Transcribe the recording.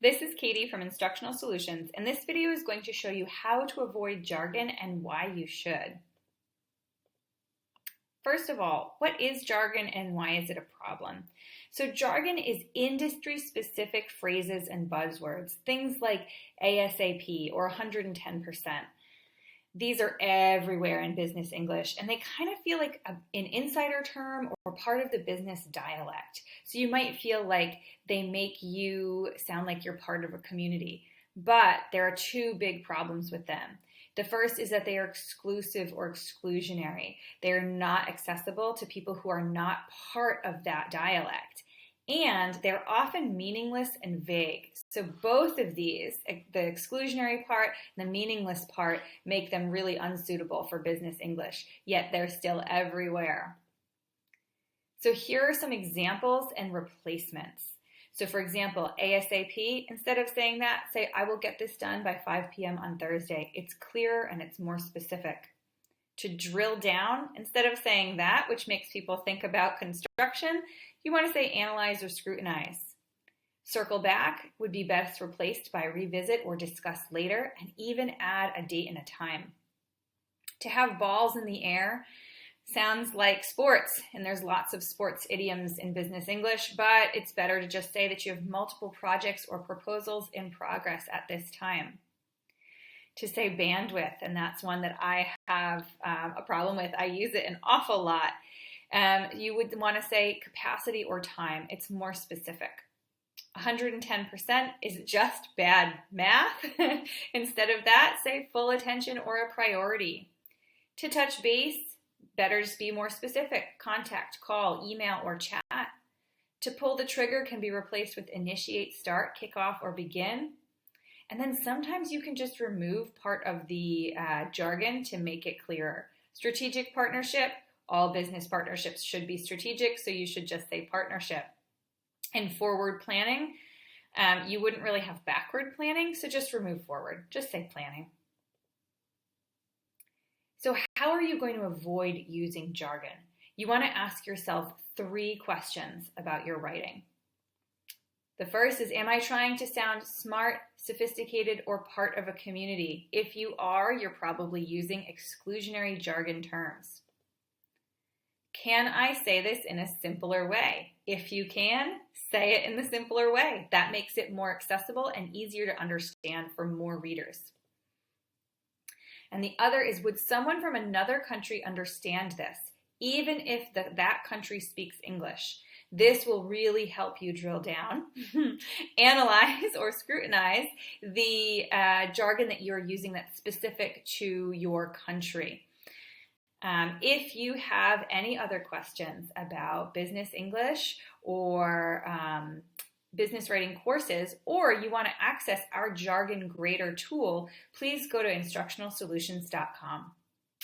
This is Katie from Instructional Solutions, and this video is going to show you how to avoid jargon and why you should. First of all, what is jargon and why is it a problem? So jargon is industry-specific phrases and buzzwords, things like ASAP or 110%. These are everywhere in business English, and they kind of feel like an insider term or part of the business dialect. So you might feel like they make you sound like you're part of a community, but there are two big problems with them. The first is that they are exclusive or exclusionary. They are not accessible to people who are not part of that dialect. And they're often meaningless and vague. So both of these, the exclusionary part and the meaningless part, make them really unsuitable for business English, yet they're still everywhere. So here are some examples and replacements. So for example, ASAP, instead of saying that, say, I will get this done by 5 p.m. on Thursday. It's clearer and it's more specific. To drill down, instead of saying that, which makes people think about construction, you want to say analyze or scrutinize. Circle back would be best replaced by revisit or discuss later, and even add a date and a time. To have balls in the air sounds like sports, and there's lots of sports idioms in business English, but it's better to just say that you have multiple projects or proposals in progress at this time. To say bandwidth, and that's one that I have a problem with. I use it an awful lot. You would want to say capacity or time. It's more specific. 110% is just bad math. Instead of that, say full attention or a priority. To touch base, better just be more specific. Contact, call, email, or chat. To pull the trigger can be replaced with initiate, start, kick off, or begin. And then sometimes you can just remove part of the jargon to make it clearer. Strategic partnership, all business partnerships should be strategic, so you should just say partnership. And forward planning, you wouldn't really have backward planning, so just remove forward. Just say planning. So how are you going to avoid using jargon? You want to ask yourself 3 questions about your writing. The first is, am I trying to sound smart, sophisticated, or part of a community? If you are, you're probably using exclusionary jargon terms. Can I say this in a simpler way? If you can, say it in the simpler way. That makes it more accessible and easier to understand for more readers. And the other is, would someone from another country understand this, even if that country speaks English? This will really help you drill down, analyze or scrutinize the jargon that you're using that's specific to your country. If you have any other questions about business English or business writing courses, or you want to access our Jargon Grader tool, please go to instructionalsolutions.com.